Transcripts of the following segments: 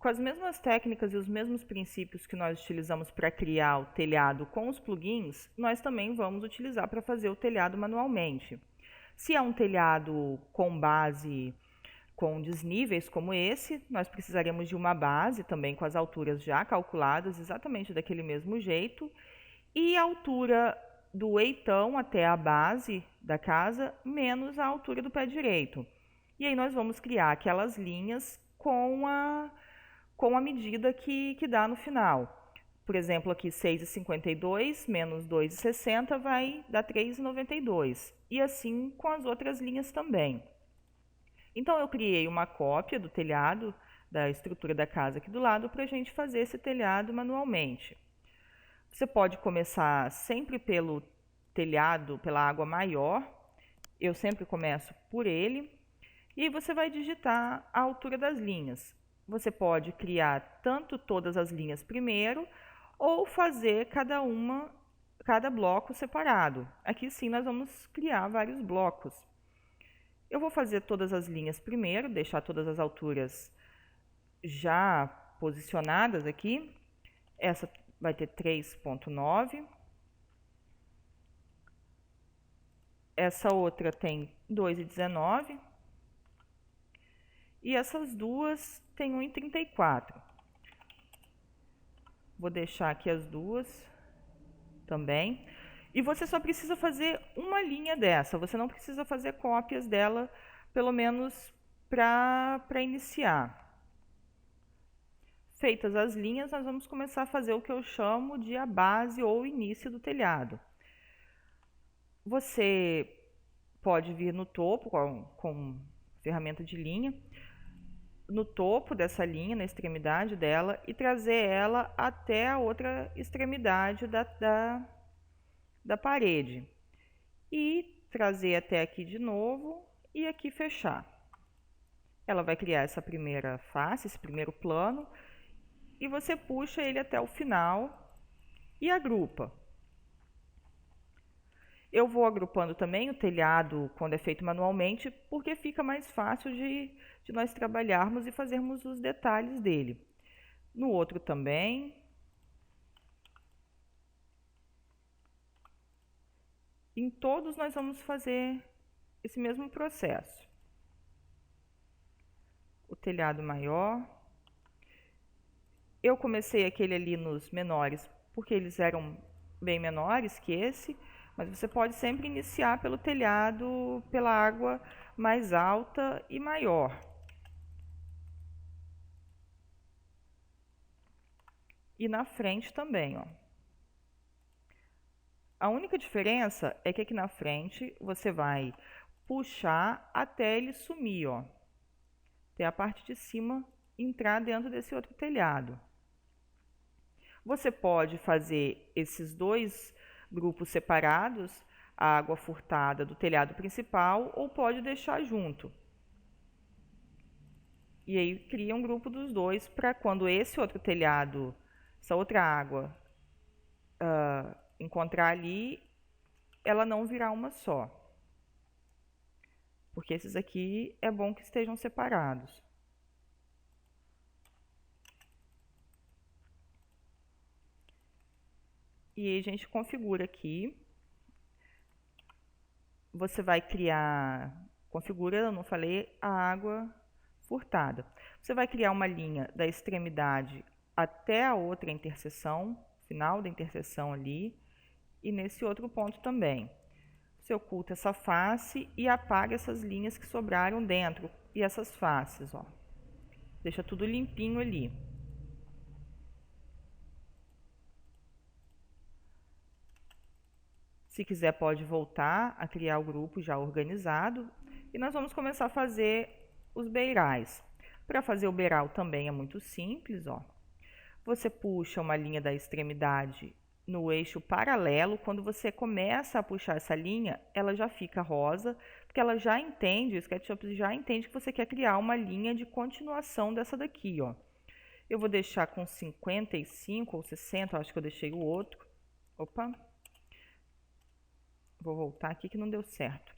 Com as mesmas técnicas e os mesmos princípios que nós utilizamos para criar o telhado com os plugins, nós também vamos utilizar para fazer o telhado manualmente. Se é um telhado com base com desníveis como esse, nós precisaremos de uma base também com as alturas já calculadas exatamente daquele mesmo jeito e a altura do eitão até a base da casa menos a altura do pé direito. E aí nós vamos criar aquelas linhas com a medida que dá no final. Por exemplo, aqui 6,52 menos 2,60 vai dar 3,92. E assim com as outras linhas também. Então eu criei uma cópia do telhado, da estrutura da casa aqui do lado, para a gente fazer esse telhado manualmente. Você pode começar sempre pelo telhado, pela água maior. Eu sempre começo por ele. E aí você vai digitar a altura das linhas. Você pode criar tanto todas as linhas primeiro, ou fazer cada bloco separado. Aqui sim nós vamos criar vários blocos. Eu vou fazer todas as linhas primeiro, deixar todas as alturas já posicionadas aqui. Essa vai ter 3,9. Essa outra tem 2,19. E essas duas têm 1,34. Vou deixar aqui as duas também. E você só precisa fazer uma linha dessa, você não precisa fazer cópias dela, pelo menos para iniciar. Feitas as linhas, nós vamos começar a fazer o que eu chamo de a base ou início do telhado. Você pode vir no topo com ferramenta de linha, no topo dessa linha, na extremidade dela, e trazer ela até a outra extremidade da parede. E trazer até aqui de novo e aqui fechar. Ela vai criar essa primeira face, esse primeiro plano, e você puxa ele até o final e agrupa. Eu vou agrupando também o telhado quando é feito manualmente, porque fica mais fácil de nós trabalharmos e fazermos os detalhes dele. No outro também. Em todos nós vamos fazer esse mesmo processo. O telhado maior. Eu comecei aquele ali nos menores, porque eles eram bem menores que esse, mas você pode sempre iniciar pelo telhado, pela água mais alta e maior. E na frente também, ó. A única diferença é que aqui na frente você vai puxar até ele sumir, ó. Até a parte de cima entrar dentro desse outro telhado. Você pode fazer esses dois grupos separados, a água furtada do telhado principal, ou pode deixar junto. E aí cria um grupo dos dois para quando esse outro telhado, essa outra água, encontrar ali, ela não virar uma só. Porque esses aqui é bom que estejam separados. E aí a gente configura aqui. Você vai criar, configura, eu não falei, a água furtada. Você vai criar uma linha da extremidade até a outra interseção, final da interseção ali, e nesse outro ponto também. Você oculta essa face e apaga essas linhas que sobraram dentro, e essas faces, ó. Deixa tudo limpinho ali. Se quiser, pode voltar a criar o grupo já organizado. E nós vamos começar a fazer os beirais. Para fazer o beiral também é muito simples, ó. Você puxa uma linha da extremidade no eixo paralelo. Quando você começa a puxar essa linha, ela já fica rosa, porque ela já entende, o SketchUp já entende que você quer criar uma linha de continuação dessa daqui, ó. Eu vou deixar com 55 ou 60, acho que eu deixei o outro. Opa! Vou voltar aqui que não deu certo.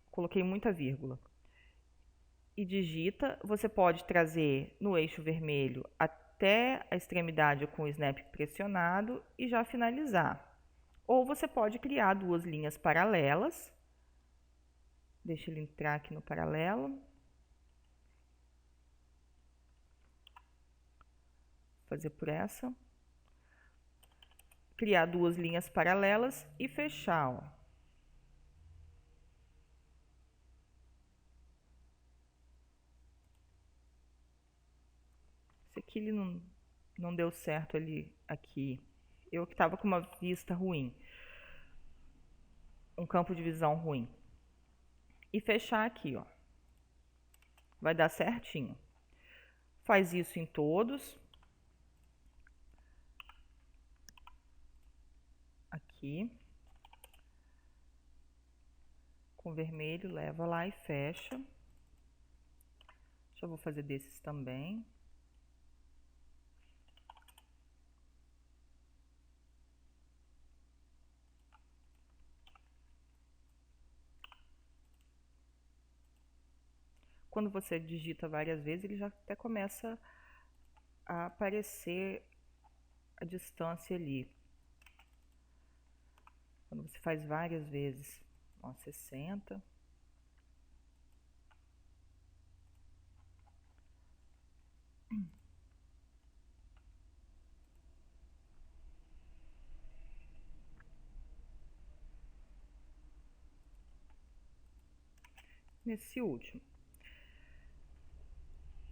Coloquei muita vírgula. e digita. Você pode trazer no eixo vermelho até a extremidade com o snap pressionado e já finalizar. Ou você pode criar duas linhas paralelas. Deixa ele entrar aqui no paralelo. Fazer por essa. Criar duas linhas paralelas e fechar, ó. Esse aqui ele não deu certo ali, aqui. Eu que estava com uma vista ruim. Um campo de visão ruim. E fechar aqui, ó. Vai dar certinho. Faz isso em todos. Aqui. Com vermelho, leva lá e fecha. Já vou fazer desses também. Quando você digita várias vezes, ele já até começa a aparecer a distância ali. Quando você faz várias vezes, ó, 60. Nesse último.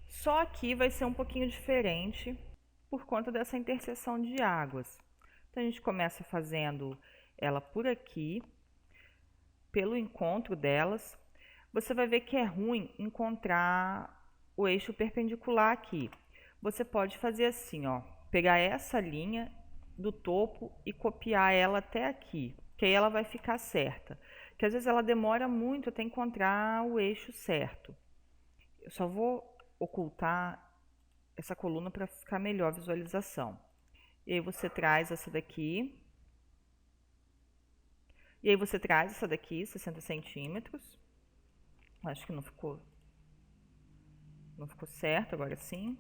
Só aqui vai ser um pouquinho diferente por conta dessa interseção de águas. Então a gente começa fazendo ela por aqui, pelo encontro delas. Você vai ver que é ruim encontrar o eixo perpendicular aqui. Você pode fazer assim, ó, pegar essa linha do topo e copiar ela até aqui, que aí ela vai ficar certa. Porque às vezes ela demora muito até encontrar o eixo certo. Eu só vou ocultar essa coluna para ficar melhor a visualização. E aí você traz essa daqui. E aí você traz essa daqui, 60 centímetros. Acho que não ficou certo, agora sim.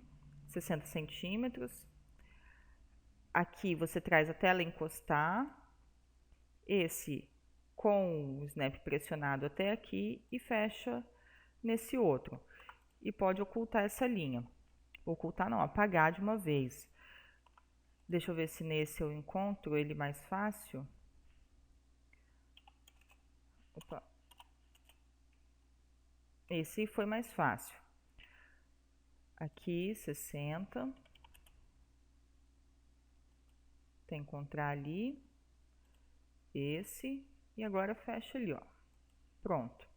60 centímetros. Aqui você traz até ela encostar. Esse com o snap pressionado até aqui e fecha nesse outro. E pode ocultar essa linha. Ocultar não, apagar de uma vez. Deixa eu ver se nesse eu encontro ele mais fácil. Opa. Esse foi mais fácil. Aqui, 60. Tem que encontrar ali. Esse. E agora fecha ali, ó. Pronto.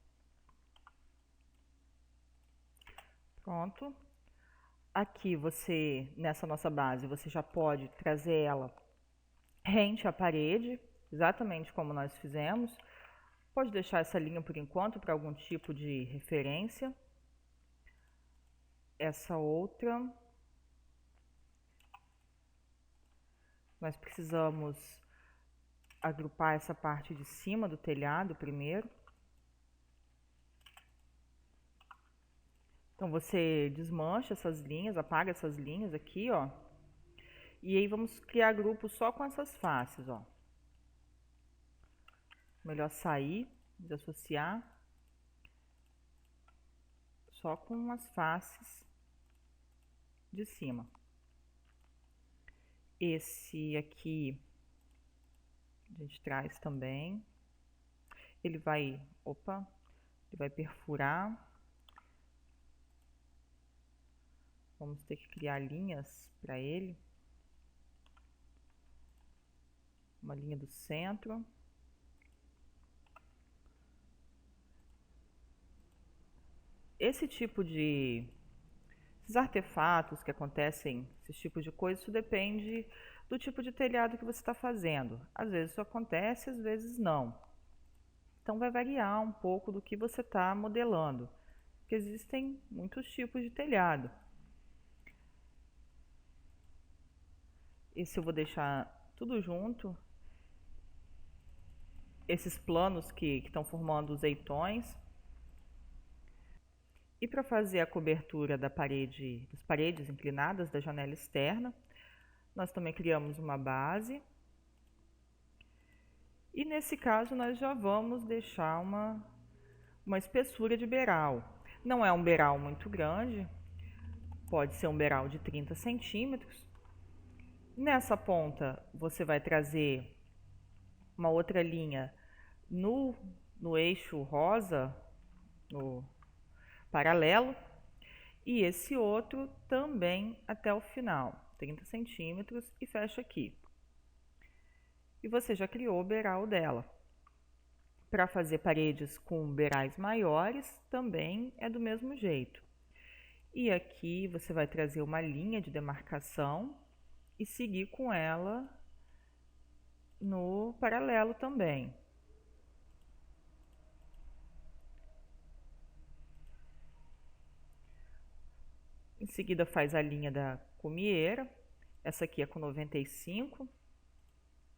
Pronto. Aqui você, nessa nossa base, você já pode trazer ela rente à parede, exatamente como nós fizemos. Pode deixar essa linha por enquanto para algum tipo de referência. Essa outra. Nós precisamos agrupar essa parte de cima do telhado primeiro. Então você desmancha essas linhas, apaga essas linhas aqui, ó. E aí vamos criar grupos só com essas faces, ó. Melhor sair, desassociar. Só com as faces de cima. Esse aqui a gente traz também. Ele vai, ele vai perfurar. Vamos ter que criar linhas para ele. Uma linha do centro. Esse tipo de... Esses artefatos que acontecem, esses tipos de coisas, isso depende do tipo de telhado que você está fazendo. Às vezes isso acontece, às vezes não. Então vai variar um pouco do que você está modelando. Porque existem muitos tipos de telhado. Esse eu vou deixar tudo junto. Esses planos que estão formando os eitões. E para fazer a cobertura das paredes inclinadas da janela externa, nós também criamos uma base. E nesse caso nós já vamos deixar uma espessura de beiral. Não é um beiral muito grande, pode ser um beiral de 30 centímetros. Nessa ponta você vai trazer uma outra linha no eixo rosa, no paralelo, e esse outro também até o final, 30 centímetros, e fecha aqui. E você já criou o beiral dela. Para fazer paredes com beirais maiores, também é do mesmo jeito. E aqui você vai trazer uma linha de demarcação e seguir com ela no paralelo também. Em seguida faz a linha da cumieira. Essa aqui é com 95,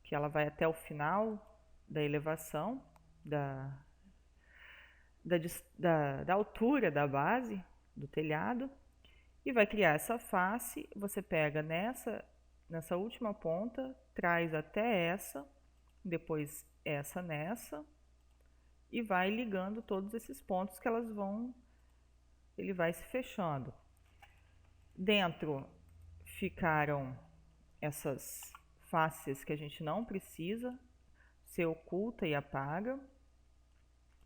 que ela vai até o final da elevação, da altura da base do telhado, e vai criar essa face. Você pega nessa última ponta, traz até essa, depois essa nessa, e vai ligando todos esses pontos que ele vai se fechando. Dentro ficaram essas faces que a gente não precisa, você oculta e apaga.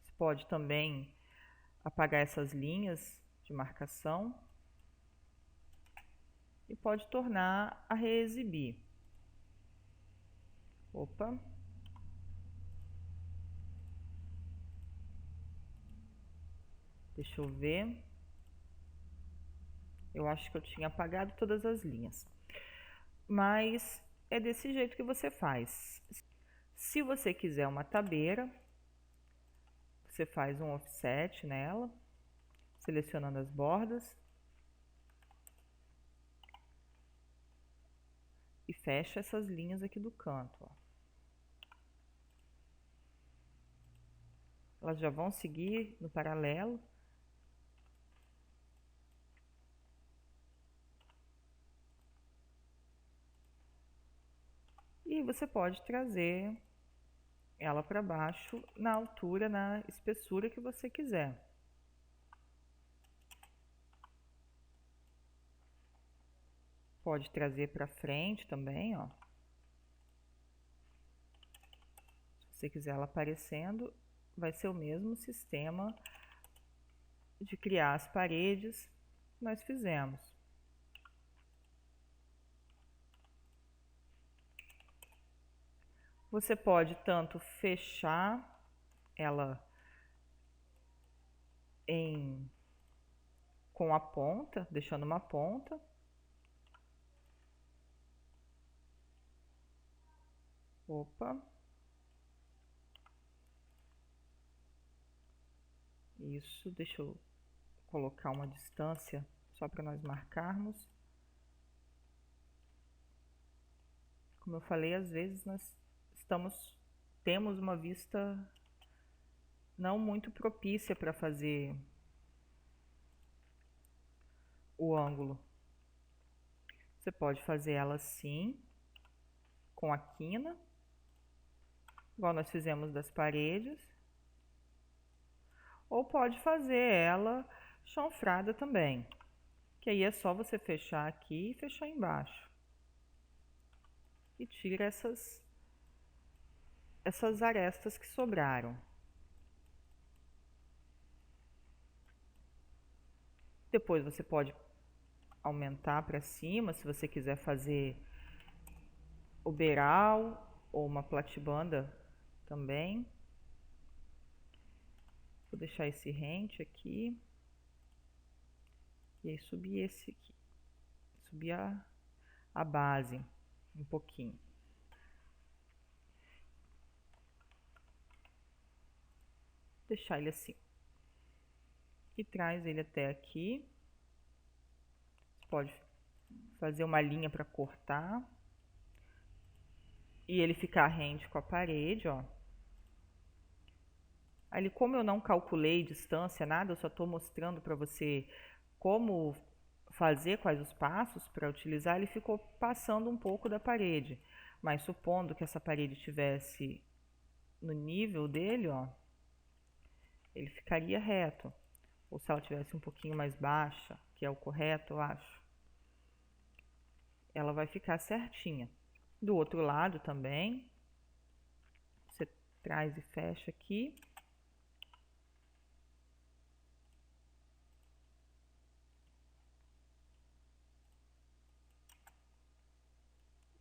Você pode também apagar essas linhas de marcação e pode tornar a reexibir. Opa! Deixa eu ver. Eu acho que eu tinha apagado todas as linhas. Mas é desse jeito que você faz. Se você quiser uma tabeira, você faz um offset nela, selecionando as bordas. E fecha essas linhas aqui do canto, ó. Elas já vão seguir no paralelo. E você pode trazer ela para baixo na altura, na espessura que você quiser. Pode trazer para frente também, ó. Se você quiser ela aparecendo, vai ser o mesmo sistema de criar as paredes que nós fizemos. Você pode tanto fechar ela com a ponta, deixando uma ponta. Opa. Isso, deixa eu colocar uma distância só para nós marcarmos. Como eu falei, às vezes nós temos uma vista não muito propícia para fazer o ângulo. Você pode fazer ela assim, com a quina, igual nós fizemos das paredes, ou pode fazer ela chanfrada também, que aí é só você fechar aqui e fechar embaixo. E tira essas arestas que sobraram. Depois você pode aumentar para cima, se você quiser fazer o beiral ou uma platibanda também. Vou deixar esse rente aqui. E aí subir esse aqui. Subir a base um pouquinho. Deixar ele assim. E traz ele até aqui. Você pode fazer uma linha para cortar. E ele ficar rente com a parede, ó. Ali, como eu não calculei distância, nada, eu só estou mostrando para você como fazer, quais os passos para utilizar, ele ficou passando um pouco da parede. Mas supondo que essa parede estivesse no nível dele, ó, ele ficaria reto. Ou se ela tivesse um pouquinho mais baixa, que é o correto, eu acho, ela vai ficar certinha. Do outro lado também, você traz e fecha aqui.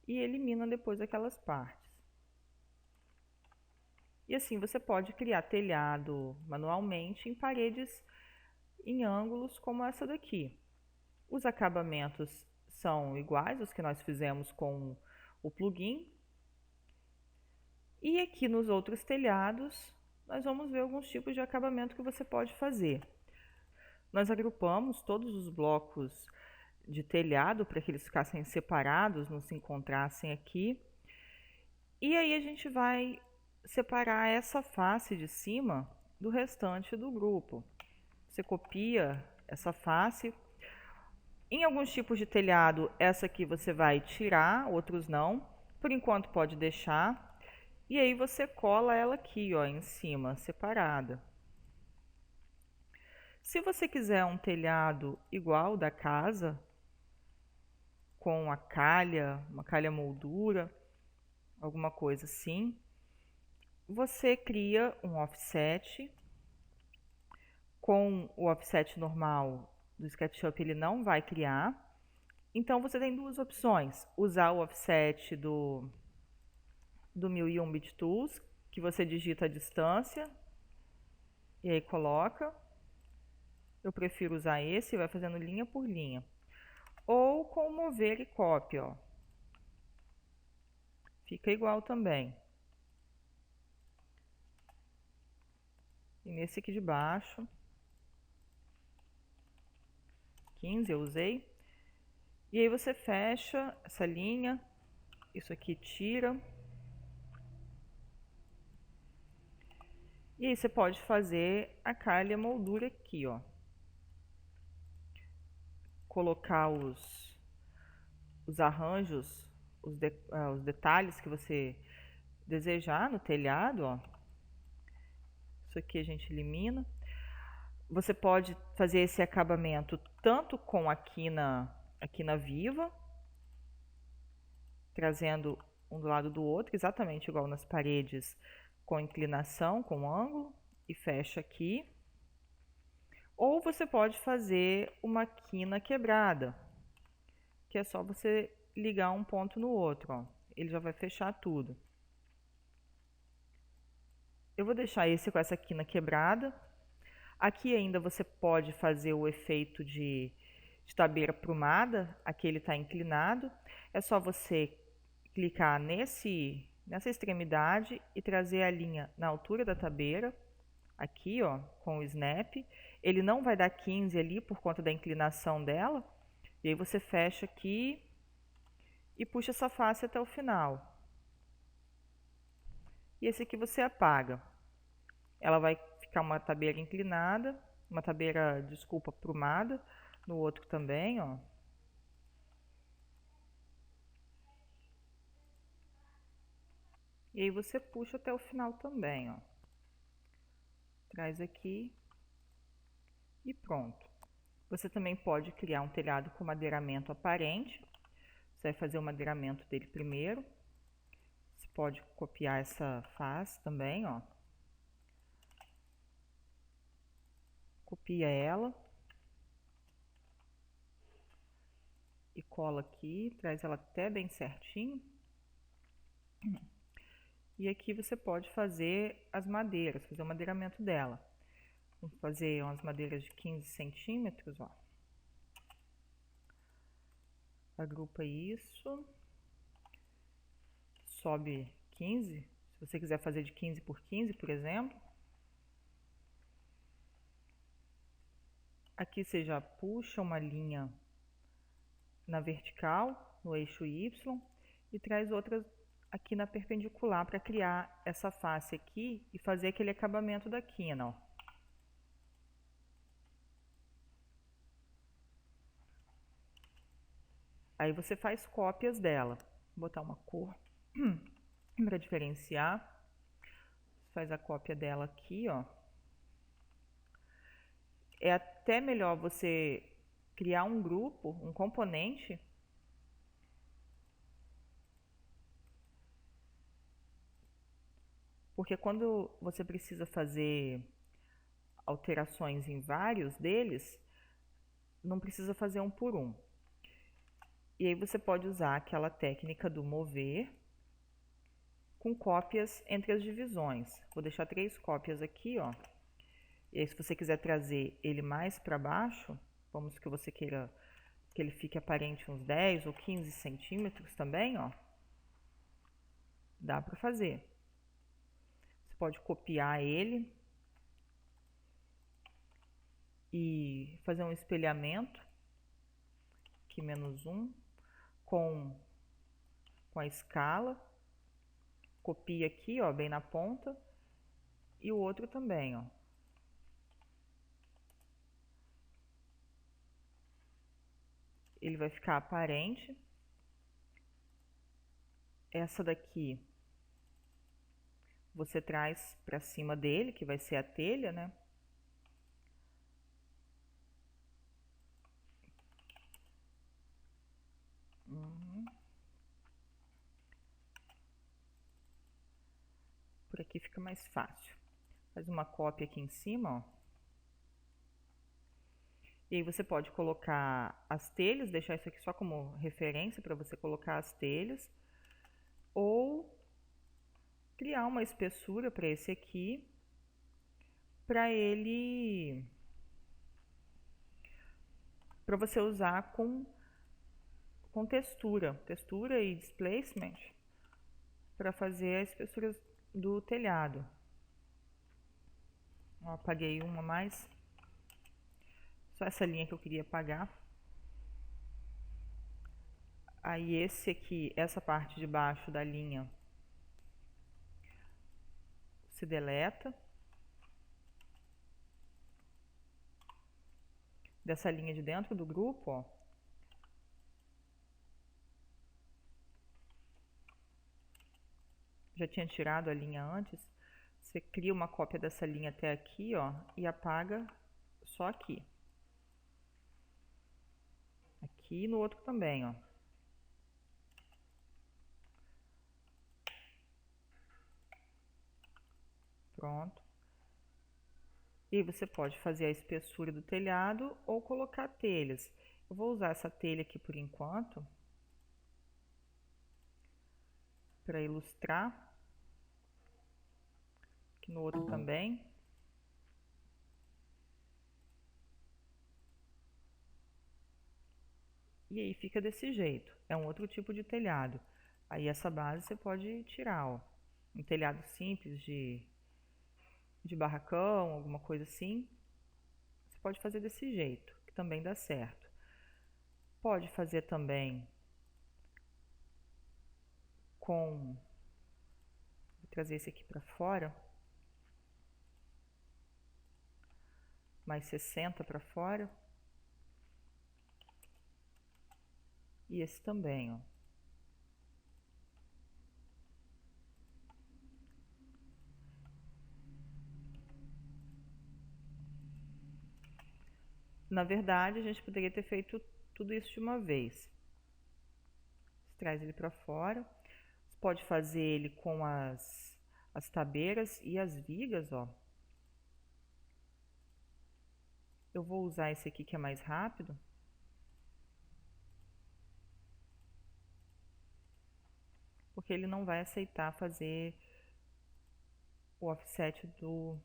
E elimina depois aquelas partes. E assim você pode criar telhado manualmente em paredes em ângulos como essa daqui. Os acabamentos são iguais aos que nós fizemos com o plugin. E aqui nos outros telhados, nós vamos ver alguns tipos de acabamento que você pode fazer. Nós agrupamos todos os blocos de telhado para que eles ficassem separados, não se encontrassem aqui. E aí a gente vai separar essa face de cima do restante do grupo. Você copia essa face. Em alguns tipos de telhado, essa aqui você vai tirar, outros não. Por enquanto pode deixar. E aí você cola ela aqui, ó, em cima, separada. Se você quiser um telhado igual da casa, com a calha, uma calha moldura, alguma coisa assim, você cria um offset. Com o offset normal do SketchUp ele não vai criar. Então você tem duas opções: usar o offset do 1001 Bit Tools, que você digita a distância e aí coloca. Eu prefiro usar esse, vai fazendo linha por linha. Ou com o mover e copy, ó. Fica igual também. E nesse aqui de baixo, 15 eu usei. E aí você fecha essa linha, isso aqui tira. E aí você pode fazer a calha moldura aqui, ó. Colocar os arranjos, os detalhes que você desejar no telhado, ó. Isso aqui a gente elimina. Você pode fazer esse acabamento tanto com a quina viva, trazendo um do lado do outro, exatamente igual nas paredes, com inclinação, com ângulo, e fecha aqui. Ou você pode fazer uma quina quebrada, que é só você ligar um ponto no outro, ó. Ele já vai fechar tudo. Eu vou deixar esse com essa quina quebrada. Aqui ainda você pode fazer o efeito de tabeira prumada. Aqui ele está inclinado. É só você clicar nessa extremidade e trazer a linha na altura da tabeira. Aqui, ó, com o snap. Ele não vai dar 15 ali por conta da inclinação dela. E aí você fecha aqui e puxa essa face até o final. E esse aqui você apaga. Ela vai ficar uma tabeira inclinada, uma tabeira, desculpa, prumada, no outro também, ó. E aí você puxa até o final também, ó. Traz aqui e pronto. Você também pode criar um telhado com madeiramento aparente. Você vai fazer o madeiramento dele primeiro. Você pode copiar essa face também, ó. Copia ela. E cola aqui, traz ela até bem certinho. E aqui você pode fazer as madeiras, fazer o madeiramento dela. Vamos fazer umas madeiras de 15 centímetros, ó. Agrupa isso. Sobe 15. Se você quiser fazer de 15 por 15, por exemplo. Aqui você já puxa uma linha na vertical, no eixo Y, e traz outra aqui na perpendicular para criar essa face aqui e fazer aquele acabamento da quina, ó. Aí você faz cópias dela. Vou botar uma cor para diferenciar. Você faz a cópia dela aqui, ó. É até melhor você criar um grupo, um componente, porque quando você precisa fazer alterações em vários deles, não precisa fazer um por um. E aí você pode usar aquela técnica do mover com cópias entre as divisões. Vou deixar 3 cópias aqui, ó. E aí, se você quiser trazer ele mais para baixo, vamos que você queira que ele fique aparente uns 10 ou 15 centímetros também, ó. Dá para fazer. Você pode copiar ele e fazer um espelhamento, aqui -1, com a escala. Copia aqui, ó, bem na ponta. E o outro também, ó. Ele vai ficar aparente. Essa daqui você traz para cima dele, que vai ser a telha, né? Por aqui fica mais fácil. Faz uma cópia aqui em cima, ó. E aí você pode colocar as telhas, deixar isso aqui só como referência para você colocar as telhas. Ou criar uma espessura para esse aqui, para você usar com textura e displacement para fazer a espessura do telhado. Ó, apaguei uma mais. Só essa linha que eu queria apagar. Aí esse aqui, essa parte de baixo da linha se deleta. Dessa linha de dentro do grupo, ó. Já tinha tirado a linha antes. Você cria uma cópia dessa linha até aqui, ó, e apaga só aqui. Aqui e no outro também, ó. Pronto. E você pode fazer a espessura do telhado ou colocar telhas. Eu vou usar essa telha aqui por enquanto, para ilustrar. Aqui no outro também. E aí fica desse jeito. É um outro tipo de telhado. Aí essa base você pode tirar, ó. Um telhado simples de barracão, alguma coisa assim. Você pode fazer desse jeito, que também dá certo. Pode fazer também com... Vou trazer esse aqui para fora. Mais 60 para fora. E esse também, ó. Na verdade, a gente poderia ter feito tudo isso de uma vez. Você traz ele para fora. Você pode fazer ele com as tabeiras e as vigas, ó. Eu vou usar esse aqui que é mais rápido. Porque ele não vai aceitar fazer o offset do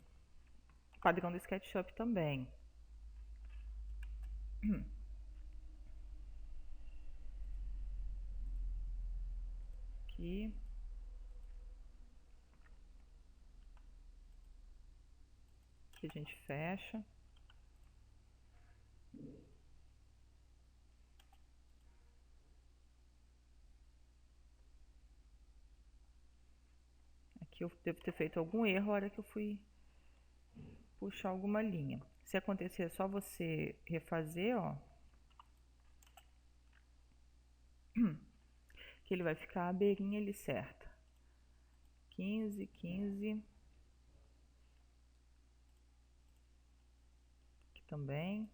padrão do SketchUp também. Aqui. Aqui a gente fecha. Aqui eu devo ter feito algum erro na hora que eu fui puxar alguma linha. Se acontecer, é só você refazer, ó. Que ele vai ficar a beirinha ali certa. 15, 15. Aqui também.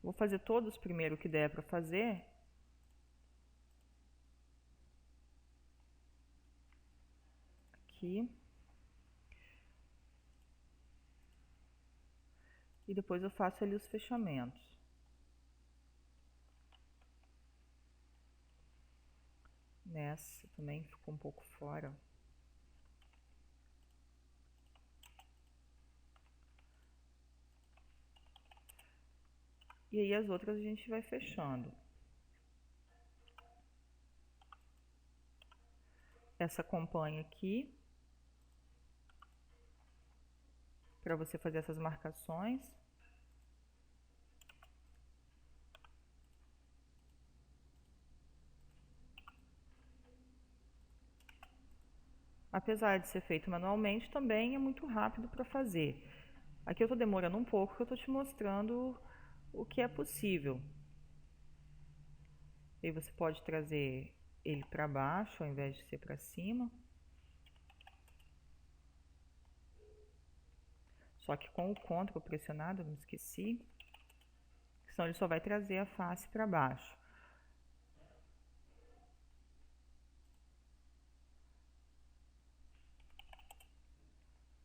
Vou fazer todos primeiro que der para fazer. Aqui. E depois eu faço ali os fechamentos. Nessa também ficou um pouco fora. E aí as outras a gente vai fechando. Essa acompanha aqui, para você fazer essas marcações. Apesar de ser feito manualmente, também é muito rápido para fazer. Aqui eu estou demorando um pouco, porque eu estou te mostrando o que é possível. E aí você pode trazer ele para baixo, ao invés de ser para cima. Só que com o Ctrl pressionado, eu me esqueci. Senão ele só vai trazer a face para baixo.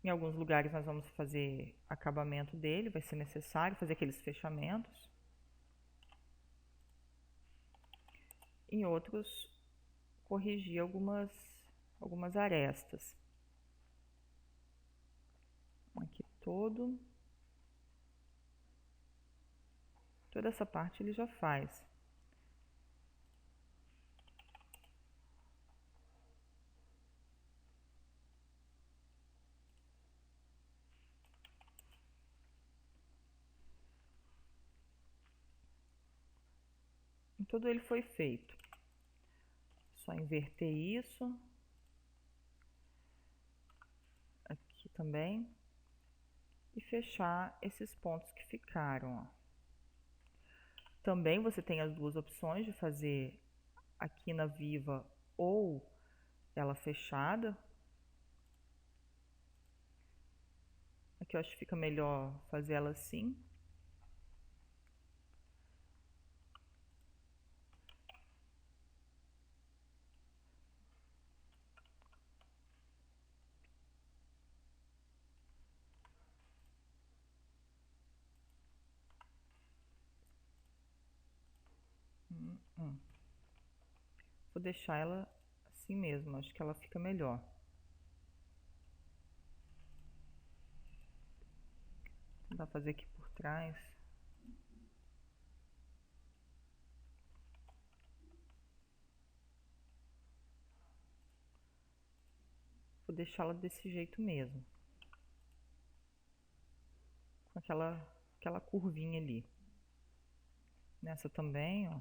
Em alguns lugares nós vamos fazer acabamento dele, vai ser necessário fazer aqueles fechamentos. Em outros, corrigir algumas arestas. Aqui toda essa parte ele já faz. E todo ele foi feito. Só inverter isso. Aqui também. E fechar esses pontos que ficaram, ó. Também você tem as duas opções de fazer a quina viva ou ela fechada. Aqui eu acho que fica melhor fazer ela assim. Vou deixar ela assim mesmo, acho que ela fica melhor. Vou tentar fazer aqui por trás. Vou deixá-la desse jeito mesmo. Com aquela curvinha ali. Nessa também, ó.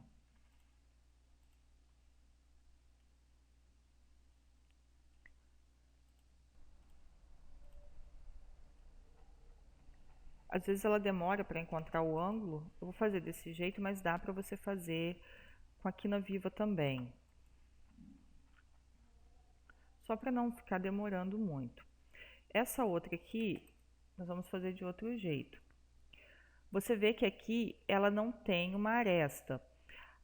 Às vezes ela demora para encontrar o ângulo. Eu vou fazer desse jeito, mas dá para você fazer com a quina viva também. Só para não ficar demorando muito. Essa outra aqui, nós vamos fazer de outro jeito. Você vê que aqui ela não tem uma aresta.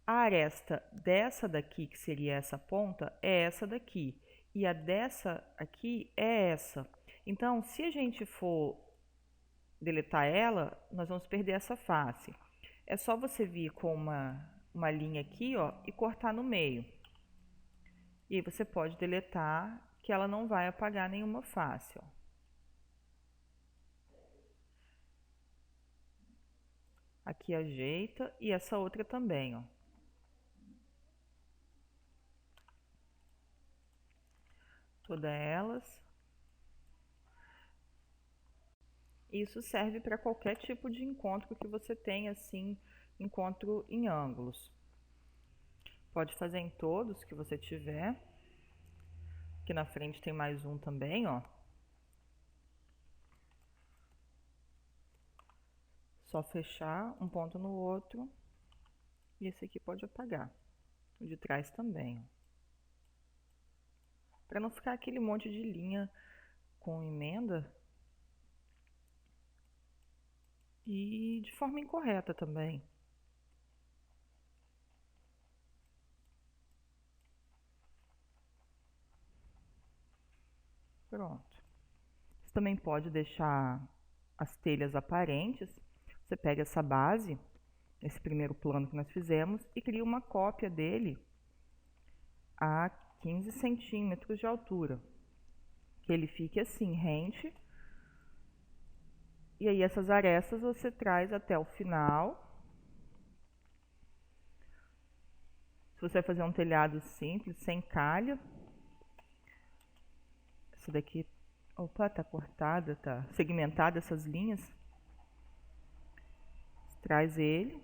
A aresta dessa daqui, que seria essa ponta, é essa daqui. E a dessa aqui é essa. Então, se a gente for deletar ela, nós vamos perder essa face. É só você vir com uma linha aqui, ó, e cortar no meio. E aí você pode deletar, que ela não vai apagar nenhuma face, ó. Aqui ajeita e essa outra também, ó. Todas elas. Isso serve para qualquer tipo de encontro que você tenha, assim, encontro em ângulos. Pode fazer em todos que você tiver. Aqui na frente tem mais um também, ó. Só fechar um ponto no outro. E esse aqui pode apagar. O de trás também. Para não ficar aquele monte de linha com emenda. E de forma incorreta também. Pronto. Você também pode deixar as telhas aparentes. Você pega essa base, esse primeiro plano que nós fizemos, e cria uma cópia dele a 15 centímetros de altura. Que ele fique assim, rente. E aí essas arestas você traz até o final. Se você vai fazer um telhado simples, sem calha. Essa daqui, opa, tá cortada, tá segmentada essas linhas. Traz ele.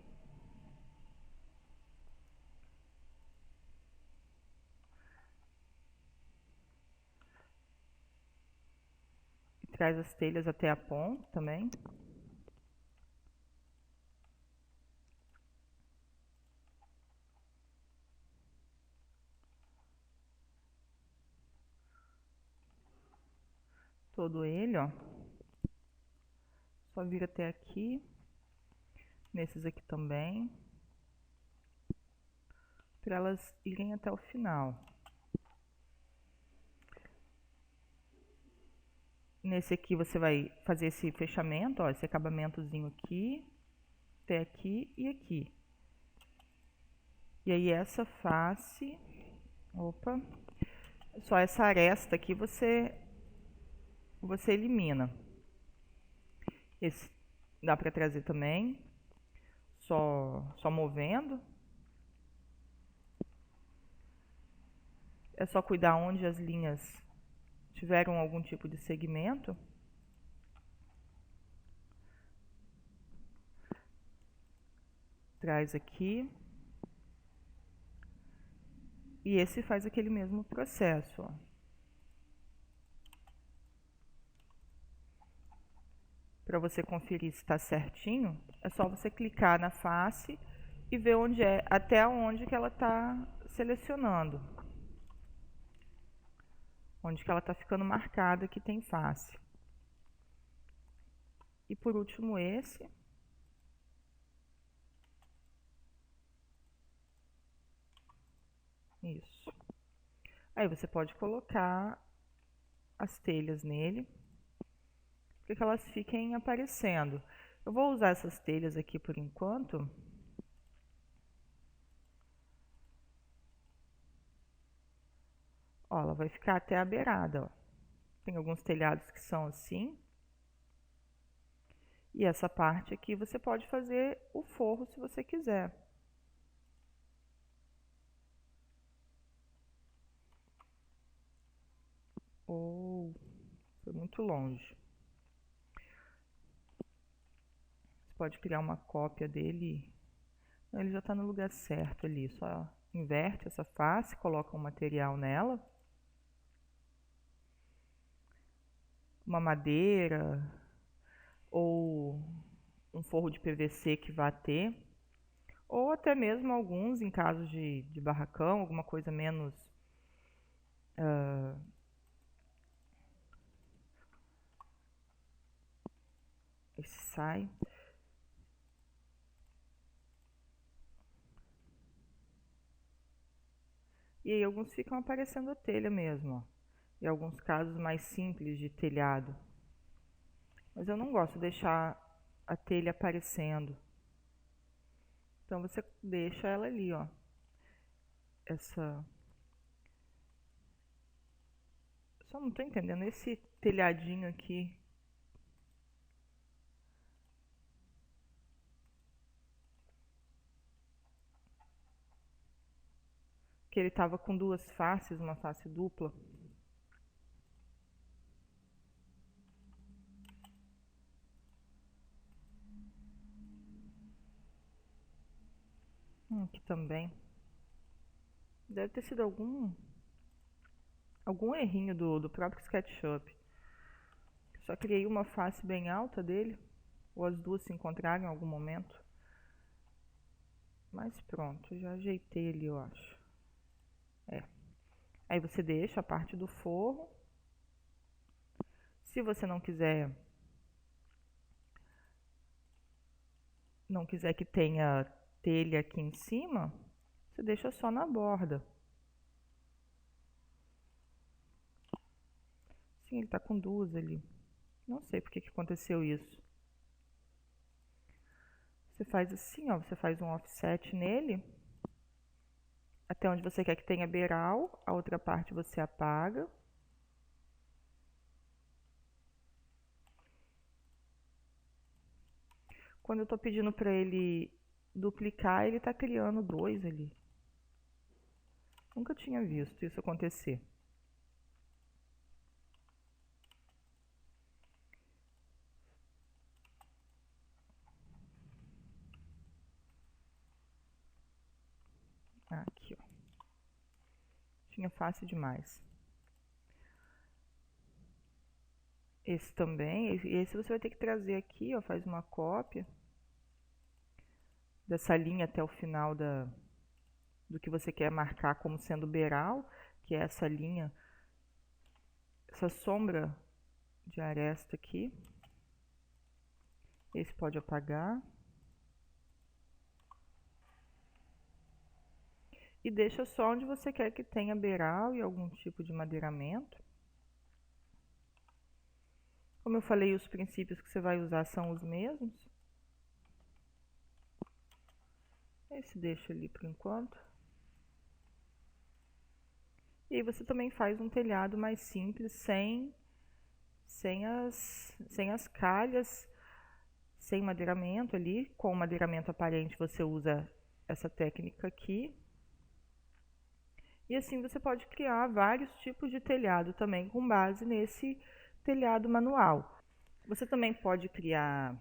E traz as telhas até a ponta também. Todo ele, ó. Só vira até aqui. Nesses aqui também. Para elas irem até o final. Nesse aqui você vai fazer esse fechamento, ó, esse acabamentozinho aqui, até aqui e aqui. E aí essa face, opa, só essa aresta aqui você elimina. Esse dá para trazer também, só movendo. É só cuidar onde as linhas tiveram algum tipo de segmento. Traz aqui. E esse faz aquele mesmo processo, ó. Para você conferir se está certinho, é só você clicar na face e ver onde é, até onde que ela está selecionando. Onde que ela está ficando marcada que tem face. E por último esse. Isso. Aí você pode colocar as telhas nele, para que elas fiquem aparecendo. Eu vou usar essas telhas aqui por enquanto. Ó, ela vai ficar até a beirada, ó. Tem alguns telhados que são assim. E essa parte aqui você pode fazer o forro se você quiser. Ou foi muito longe. Você pode criar uma cópia dele. Ele já está no lugar certo ali. Só inverte essa face, coloca um material nela. Uma madeira ou um forro de PVC que vá ter. Ou até mesmo alguns em casos de barracão, alguma coisa menos... esse sai. E aí alguns ficam aparecendo a telha mesmo, ó. E alguns casos mais simples de telhado. Mas eu não gosto de deixar a telha aparecendo. Então você deixa ela ali, ó. Essa... Só não tô entendendo esse telhadinho aqui. Que ele tava com duas faces, uma face dupla. Aqui também. Deve ter sido algum errinho do próprio SketchUp. Só criei uma face bem alta dele, ou as duas se encontraram em algum momento. Mas pronto, já ajeitei ele, eu acho. Aí você deixa a parte do forro. Se você não quiser que tenha telha aqui em cima, você deixa só na borda. Sim, ele tá com duas ali. Não sei por que aconteceu isso. Você faz assim, ó, você faz um offset nele, até onde você quer que tenha beiral, a outra parte você apaga. Quando eu tô pedindo para ele duplicar, ele tá criando dois ali. Nunca tinha visto isso acontecer. Aqui, ó. Tinha fácil demais. Esse também, esse você vai ter que trazer aqui, ó, faz uma cópia dessa linha até o final do que você quer marcar como sendo beiral, que é essa linha, essa sombra de aresta aqui. Esse pode apagar. E deixa só onde você quer que tenha beiral e algum tipo de madeiramento. Como eu falei, os princípios que você vai usar são os mesmos. Esse deixa ali por enquanto. E aí você também faz um telhado mais simples, sem as calhas, sem madeiramento ali. Com madeiramento aparente você usa essa técnica aqui. E assim você pode criar vários tipos de telhado também com base nesse telhado manual. Você também pode criar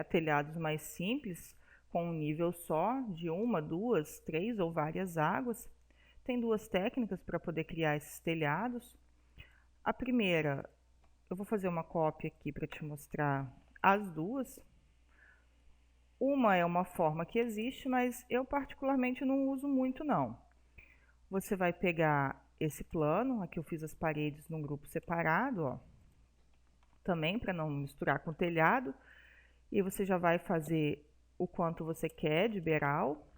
telhados mais simples, com um nível só, de uma, duas, três ou várias águas. Tem duas técnicas para poder criar esses telhados. A primeira, eu vou fazer uma cópia aqui para te mostrar as duas. Uma é uma forma que existe, mas eu particularmente não uso muito não. Você vai pegar esse plano, aqui eu fiz as paredes num grupo separado, ó, também para não misturar com o telhado. E você já vai fazer o quanto você quer de beiral.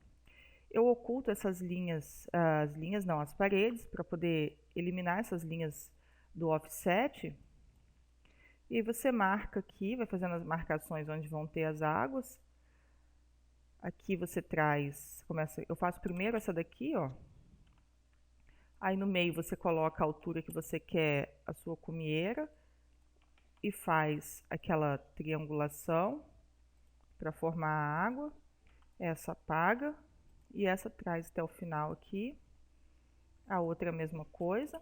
Eu oculto essas linhas, as paredes, para poder eliminar essas linhas do offset. E você marca aqui, vai fazendo as marcações onde vão ter as águas. Aqui você traz, eu faço primeiro essa daqui, ó. Aí no meio você coloca a altura que você quer a sua cumieira e faz aquela triangulação para formar a água. Essa apaga e essa traz até o final aqui. A outra é a mesma coisa.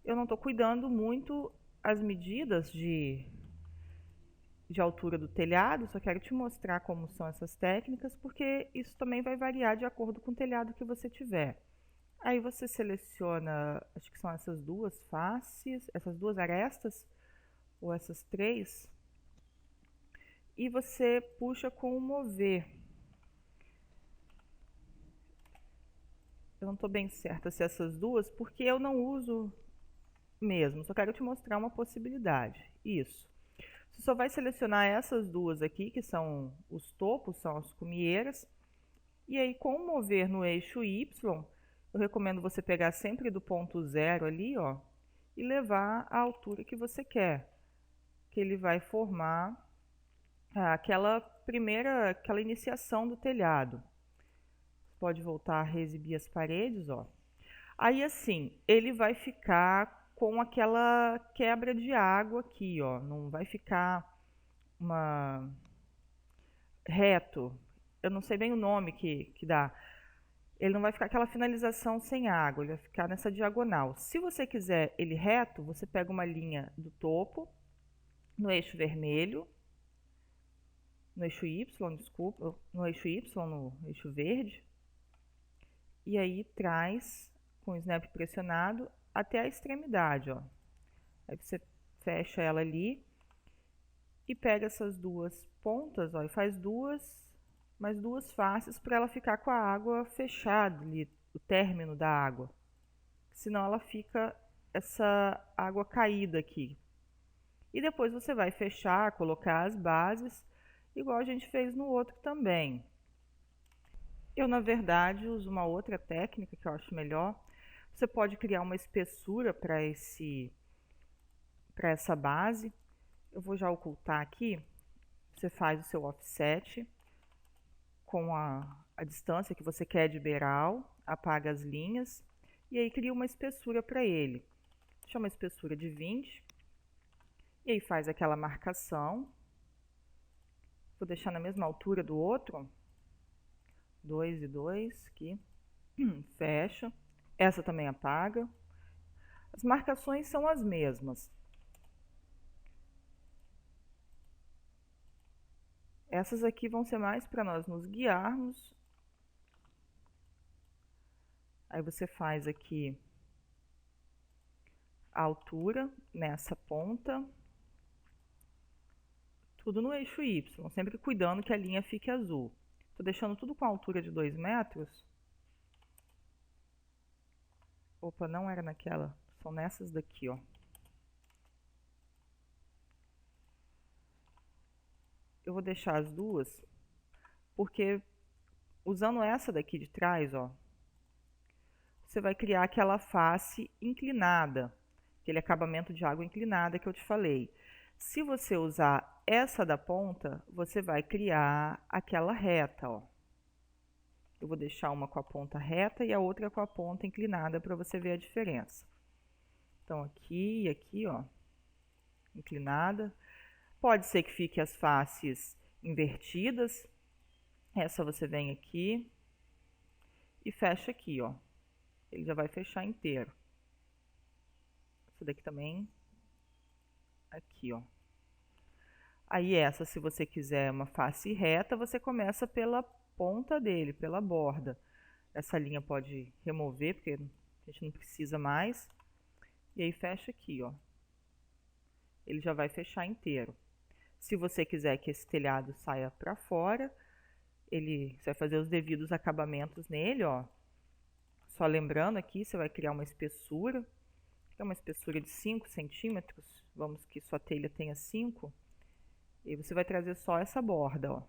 Eu não estou cuidando muito as medidas de altura do telhado, só quero te mostrar como são essas técnicas, porque isso também vai variar de acordo com o telhado que você tiver. Aí você seleciona, acho que são essas duas faces, essas duas arestas, ou essas três, e você puxa com o mover. Eu não estou bem certa se essas duas, porque eu não uso mesmo, só quero te mostrar uma possibilidade. Isso. Você só vai selecionar essas duas aqui, que são os topos, são as cumieiras, e aí com o mover no eixo Y, eu recomendo você pegar sempre do ponto zero ali, ó, e levar à altura que você quer, que ele vai formar aquela iniciação do telhado. Você pode voltar a reexibir as paredes, ó. Aí assim, ele vai ficar com aquela quebra de água aqui, ó, não vai ficar reto. Eu não sei bem o nome que dá. Ele não vai ficar aquela finalização sem água, ele vai ficar nessa diagonal. Se você quiser ele reto, você pega uma linha do topo no eixo vermelho, no eixo Y, desculpa, no eixo Y, no eixo verde. E aí traz com o snap pressionado até a extremidade, ó. Aí você fecha ela ali e pega essas duas pontas, ó, e faz mais duas faces para ela ficar com a água fechada ali, o término da água. Senão ela fica essa água caída aqui. E depois você vai fechar, colocar as bases, igual a gente fez no outro também. Eu, na verdade, uso uma outra técnica que eu acho melhor. Você pode criar uma espessura para essa base. Eu vou já ocultar aqui. Você faz o seu offset com a distância que você quer de beiral, apaga as linhas e aí cria uma espessura para ele. Deixa uma espessura de 20 e aí faz aquela marcação. Vou deixar na mesma altura do outro, 2 e 2 aqui, fecha. Essa também apaga. As marcações são as mesmas. Essas aqui vão ser mais para nós nos guiarmos. Aí você faz aqui a altura nessa ponta. Tudo no eixo Y, sempre cuidando que a linha fique azul. Estou deixando tudo com a altura de 2 metros. Opa, não era naquela, são nessas daqui, ó. Eu vou deixar as duas, porque usando essa daqui de trás, ó, você vai criar aquela face inclinada, aquele acabamento de água inclinada que eu te falei. Se você usar essa da ponta, você vai criar aquela reta, ó. Eu vou deixar uma com a ponta reta e a outra com a ponta inclinada para você ver a diferença. Então aqui e aqui, ó, inclinada. Pode ser que fique as faces invertidas. Essa você vem aqui e fecha aqui, ó. Ele já vai fechar inteiro. Essa daqui também, aqui, ó. Aí essa, se você quiser uma face reta, você começa pela ponta dele, pela borda. Essa linha pode remover, porque a gente não precisa mais. E aí fecha aqui, ó. Ele já vai fechar inteiro. Se você quiser que esse telhado saia para fora, você vai fazer os devidos acabamentos nele, ó. Só lembrando aqui, você vai criar uma espessura, que é uma espessura de 5 centímetros. Vamos que sua telha tenha 5. E você vai trazer só essa borda, ó.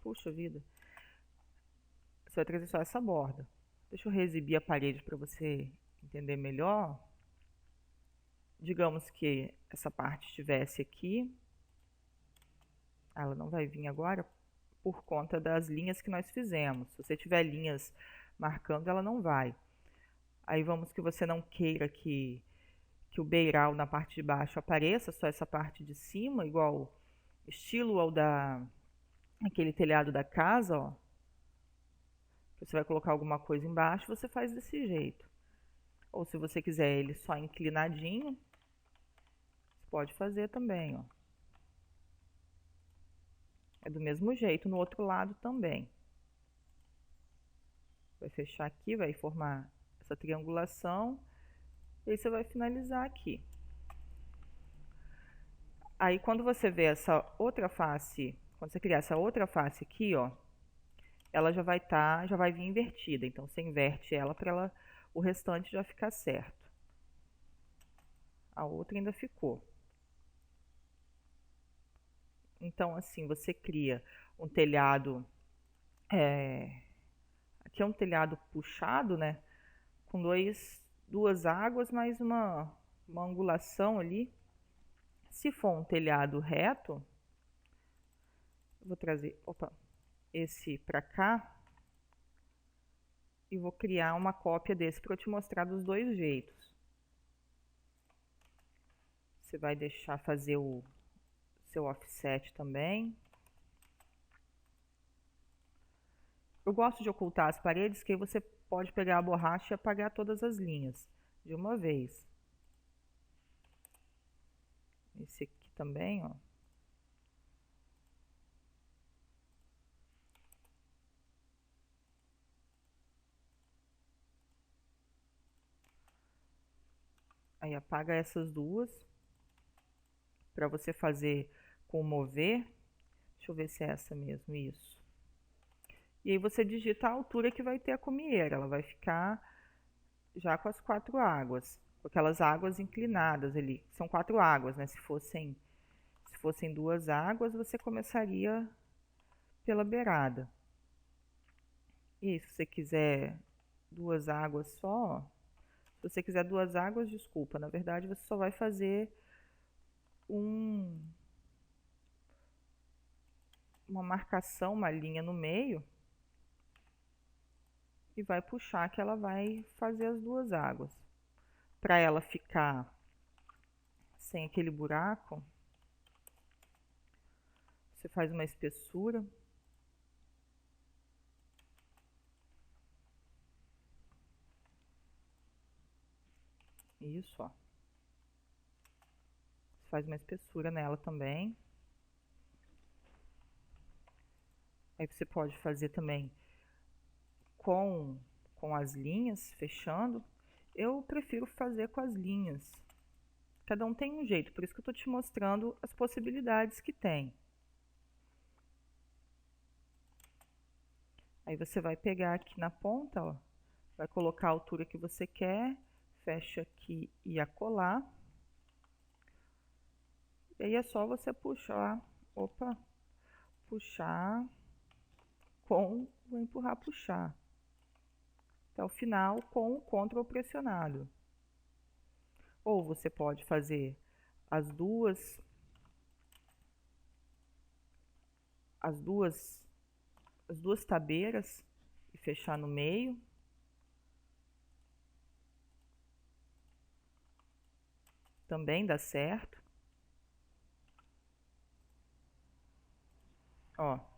Puxa vida. Você vai trazer só essa borda. Deixa eu reexibir a parede para você entender melhor. Digamos que essa parte estivesse aqui. Ela não vai vir agora por conta das linhas que nós fizemos. Se você tiver linhas marcando, ela não vai. Aí vamos que você não queira que o beiral na parte de baixo apareça, só essa parte de cima, igual estilo ao aquele telhado da casa, ó. Você vai colocar alguma coisa embaixo, você faz desse jeito. Ou se você quiser ele só inclinadinho, você pode fazer também, ó. É do mesmo jeito no outro lado também. Vai fechar aqui, vai formar essa triangulação. E aí você vai finalizar aqui. Aí quando você vê essa outra face, quando você criar essa outra face aqui, ó, ela já vai vir invertida. Então você inverte ela para o restante já ficar certo. A outra ainda ficou. Então assim, você cria um telhado, aqui é um telhado puxado, né? Com duas águas, mais uma angulação ali. Se for um telhado reto, eu vou trazer, esse para cá e vou criar uma cópia desse para eu te mostrar dos dois jeitos. Você vai deixar fazer o seu offset também. Eu gosto de ocultar as paredes, que aí você pode pegar a borracha e apagar todas as linhas de uma vez. Esse aqui também, ó. Aí apaga essas duas para você fazer com mover. Deixa eu ver se é essa mesmo, isso. E aí você digita a altura que vai ter a cumieira. Ela vai ficar já com as 4 águas, com aquelas águas inclinadas ali. São 4 águas, né? Se fossem 2 águas, você começaria pela beirada. E se você quiser 2 águas só, se você quiser 2 águas, desculpa, na verdade você só vai fazer uma marcação, uma linha no meio e vai puxar que ela vai fazer as 2 águas. Para ela ficar sem aquele buraco, você faz uma espessura. Isso, ó. Você faz uma espessura nela também. Aí você pode fazer também com as linhas, fechando. Eu prefiro fazer com as linhas. Cada um tem um jeito, por isso que eu estou te mostrando as possibilidades que tem. Aí você vai pegar aqui na ponta, ó, vai colocar a altura que você quer, fecha aqui e acolar. E aí é só você puxar, puxar vou empurrar, puxar até o final com o Ctrl pressionado. Ou você pode fazer as duas tabeiras e fechar no meio. Também dá certo. Ó.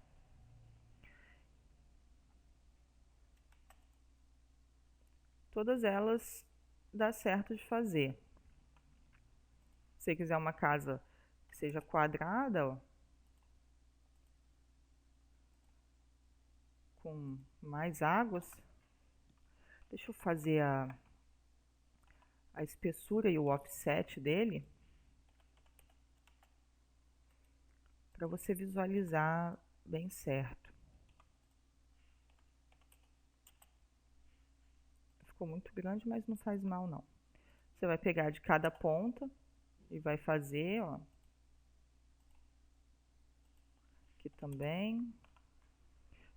Todas elas dá certo de fazer. Se você quiser uma casa que seja quadrada, ó, com mais águas, deixa eu fazer a espessura e o offset dele para você visualizar bem certo. Ficou muito grande, mas não faz mal não. Você vai pegar de cada ponta e vai fazer, ó, aqui também.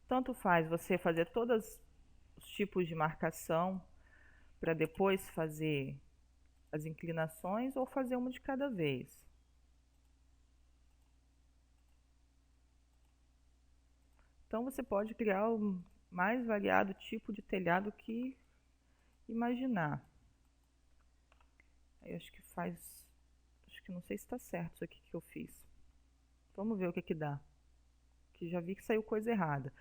Tanto faz você fazer todos os tipos de marcação para depois fazer as inclinações ou fazer uma de cada vez. Então você pode criar o mais variado tipo de telhado que imaginar. Eu acho que não sei se está certo isso aqui que eu fiz. Vamos ver o que que dá. Que já vi que saiu coisa errada.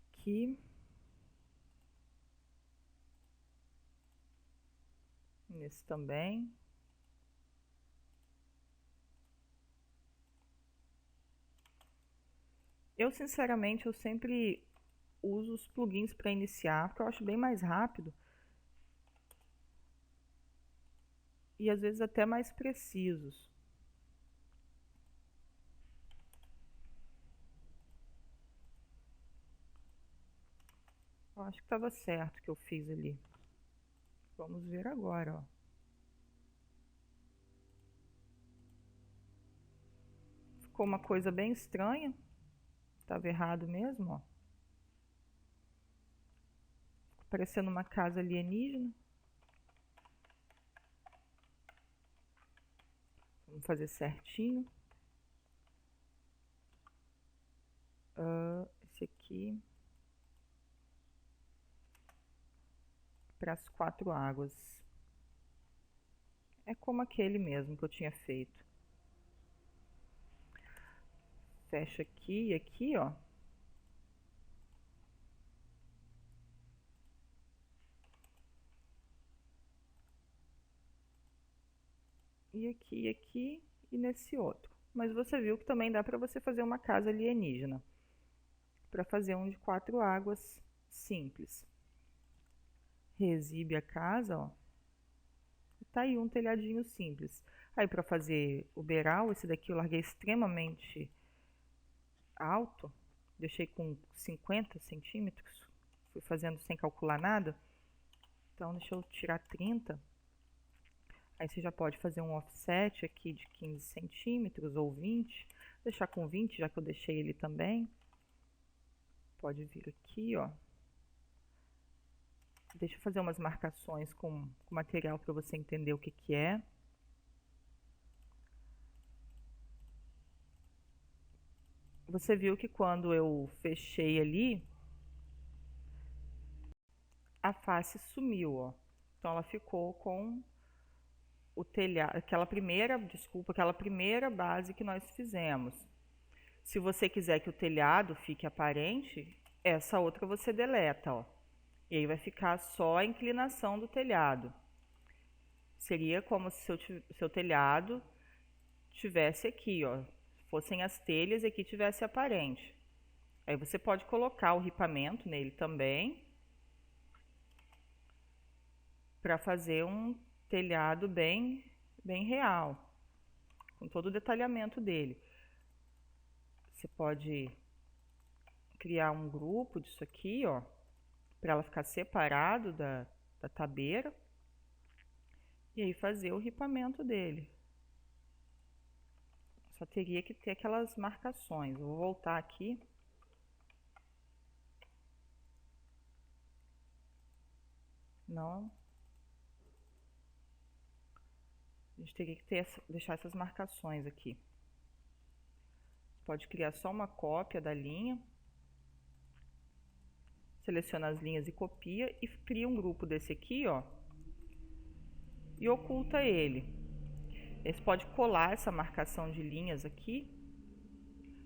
Aqui. Nesse também. Eu, sinceramente, eu sempre uso os plugins para iniciar, porque eu acho bem mais rápido. E às vezes até mais precisos. Eu acho que estava certo o que eu fiz ali. Vamos ver agora, ó. Ficou uma coisa bem estranha. Estava errado mesmo, ó. Ficou parecendo uma casa alienígena. Vamos fazer certinho. Esse aqui. Para as 4 águas. É como aquele mesmo que eu tinha feito. Fecha aqui e aqui, ó. e aqui, aqui e nesse outro. Mas você viu que também dá para você fazer uma casa alienígena, para fazer um de 4 águas simples. Reexibe a casa, ó. E tá aí um telhadinho simples. Aí para fazer o beiral, esse daqui eu larguei extremamente alto, deixei com 50 centímetros, fui fazendo sem calcular nada. Então deixa eu tirar 30. Aí você já pode fazer um offset aqui de 15 centímetros ou 20. Deixar com 20, já que eu deixei ele também. Pode vir aqui, ó. Deixa eu fazer umas marcações com material para você entender o que que é. Você viu que quando eu fechei ali, a face sumiu, ó. Então ela ficou com o telhado, aquela primeira base que nós fizemos. Se você quiser que o telhado fique aparente, essa outra você deleta, ó. E aí vai ficar só a inclinação do telhado. Seria como se o seu telhado tivesse aqui, ó. Fossem as telhas e aqui tivesse aparente. Aí você pode colocar o ripamento nele também, para fazer um telhado bem real, com todo o detalhamento dele. Você pode criar um grupo disso aqui, ó, para ela ficar separado da tabeira, e aí fazer o ripamento dele. Só teria que ter aquelas marcações. Eu vou voltar aqui. Não. A gente teria que deixar essas marcações aqui. Pode criar só uma cópia da linha. Seleciona as linhas e copia e cria um grupo desse aqui, ó. E oculta ele. Você pode colar essa marcação de linhas aqui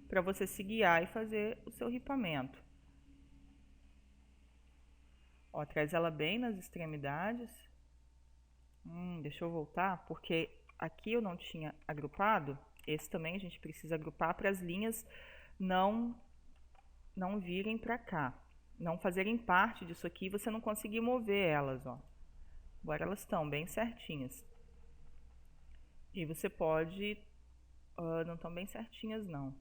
para você se guiar e fazer o seu ripamento. Ó, traz ela bem nas extremidades. Deixa eu voltar, porque aqui eu não tinha agrupado. Esse também a gente precisa agrupar para as linhas não virem para cá. Não fazerem parte disso aqui e você não conseguir mover elas, ó. Agora elas estão bem certinhas. E você pode... não estão bem certinhas, não.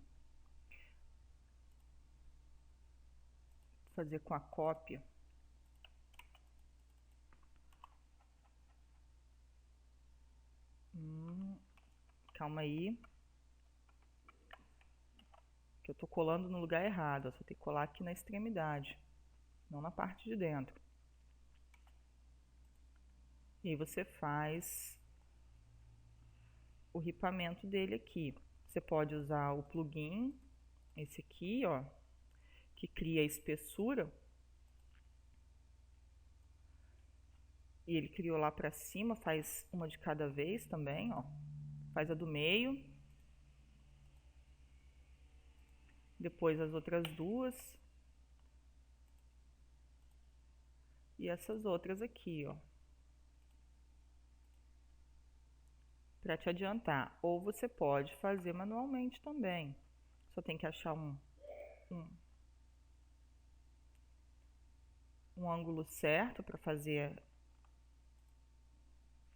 Fazer com a cópia. Calma aí. Que eu tô colando no lugar errado. Só tem que colar aqui na extremidade, não na parte de dentro. E aí você faz o ripamento dele aqui. Você pode usar o plugin, esse aqui, ó, que cria a espessura. E ele criou lá pra cima, faz uma de cada vez também, ó. Faz a do meio. Depois as outras duas. E essas outras aqui, ó. Para te adiantar. Ou você pode fazer manualmente também. Só tem que achar um ângulo certo para fazer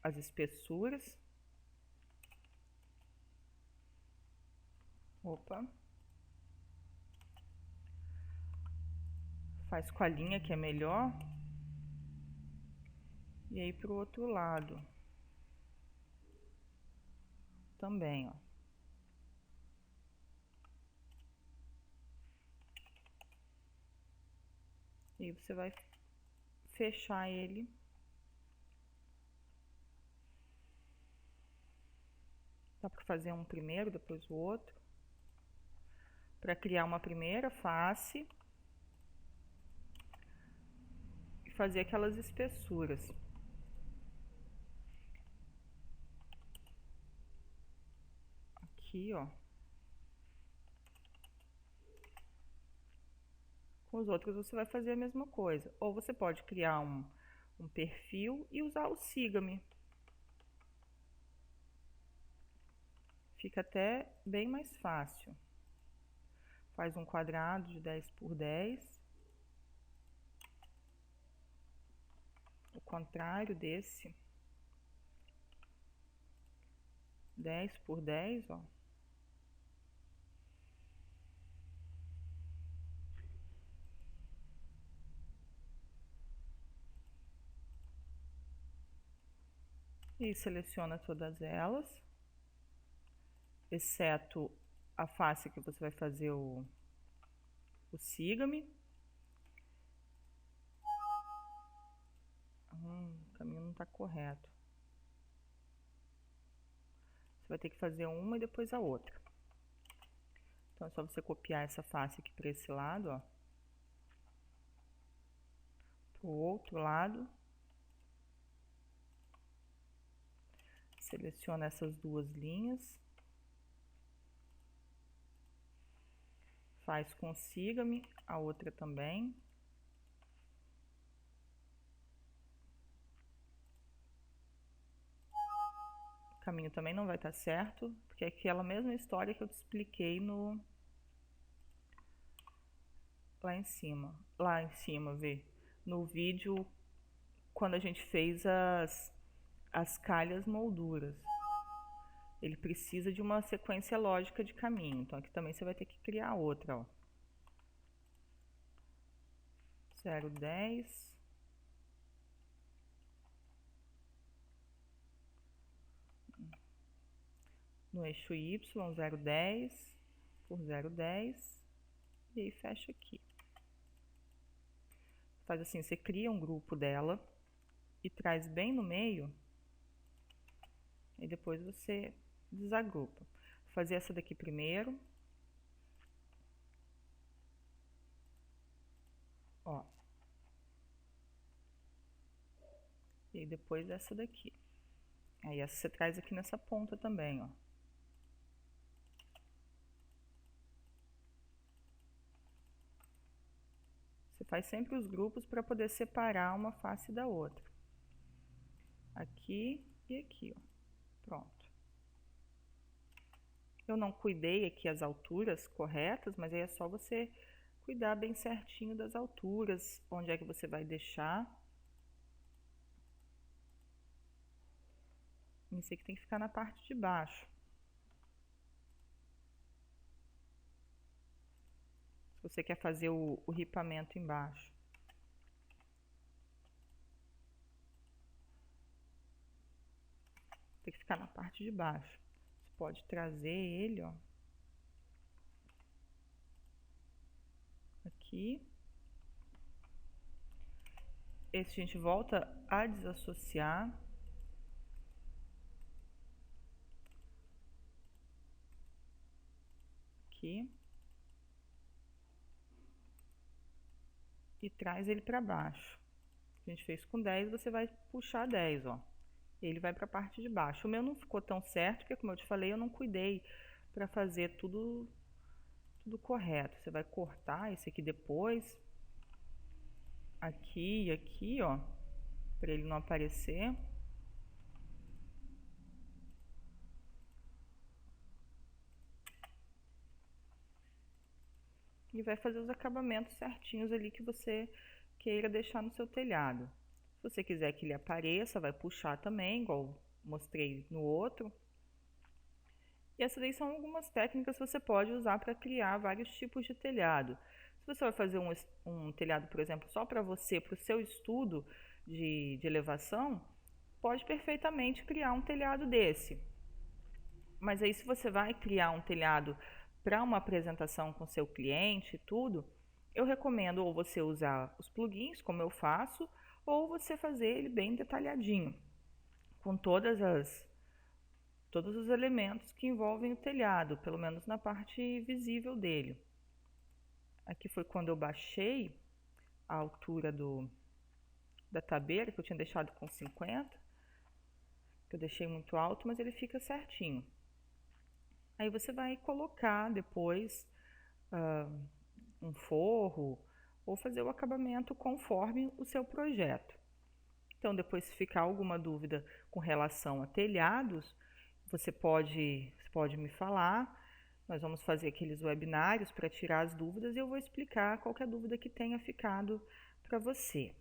as espessuras. Opa. Faz com a linha que é melhor. E aí pro outro lado. Também, ó. E aí você vai fechar ele. Dá para fazer um primeiro, depois o outro. Para criar uma primeira face. E fazer aquelas espessuras. Aqui, ó. Com os outros você vai fazer a mesma coisa. Ou você pode criar um perfil e usar o Siga-me. Fica até bem mais fácil. Faz um quadrado de 10 por 10. O contrário desse. 10 por 10, ó. E seleciona todas elas, exceto a face que você vai fazer o siga-me. O caminho não está correto. Você vai ter que fazer uma e depois a outra. Então é só você copiar essa face aqui para esse lado, ó. Para o outro lado. Seleciona essas duas linhas. Faz com siga-me, a outra também. O caminho também não vai estar certo, porque é aquela mesma história que eu te expliquei lá em cima, vê, no vídeo quando a gente fez as calhas molduras. Ele precisa de uma sequência lógica de caminho, então aqui também você vai ter que criar outra, ó. 0,10. No eixo Y, 0,10 por 0,10. E aí fecha aqui. Faz assim, você cria um grupo dela e traz bem no meio. E depois você desagrupa. Vou fazer essa daqui primeiro. Ó. E depois essa daqui. Aí essa você traz aqui nessa ponta também, ó. Você faz sempre os grupos para poder separar uma face da outra. Aqui e aqui, ó. Pronto. Eu não cuidei aqui as alturas corretas, mas aí é só você cuidar bem certinho das alturas, onde é que você vai deixar. Isso aqui tem que ficar na parte de baixo. Se você quer fazer o ripamento embaixo. Tem que ficar na parte de baixo. Você pode trazer ele, ó. Aqui. Esse a gente volta a desassociar. Aqui. E traz ele para baixo. A gente fez com 10, você vai puxar 10, ó. Ele vai para a parte de baixo. O meu não ficou tão certo, porque como eu te falei, eu não cuidei para fazer tudo correto. Você vai cortar esse aqui depois. Aqui e aqui, ó. Para ele não aparecer. E vai fazer os acabamentos certinhos ali que você queira deixar no seu telhado. Se você quiser que ele apareça, vai puxar também, igual mostrei no outro. E essas daí são algumas técnicas que você pode usar para criar vários tipos de telhado. Se você vai fazer um telhado, por exemplo, só para você, para o seu estudo de elevação, pode perfeitamente criar um telhado desse. Mas aí se você vai criar um telhado para uma apresentação com seu cliente e tudo, eu recomendo ou você usar os plugins, como eu faço, ou você fazer ele bem detalhadinho, com todos os elementos que envolvem o telhado, pelo menos na parte visível dele. Aqui foi quando eu baixei a altura da tabeira, que eu tinha deixado com 50, que eu deixei muito alto, mas ele fica certinho. Aí você vai colocar depois um forro ou fazer o acabamento conforme o seu projeto. Então, depois, se ficar alguma dúvida com relação a telhados, você Você pode me falar, nós vamos fazer aqueles webinários para tirar as dúvidas e eu vou explicar qualquer dúvida que tenha ficado para você.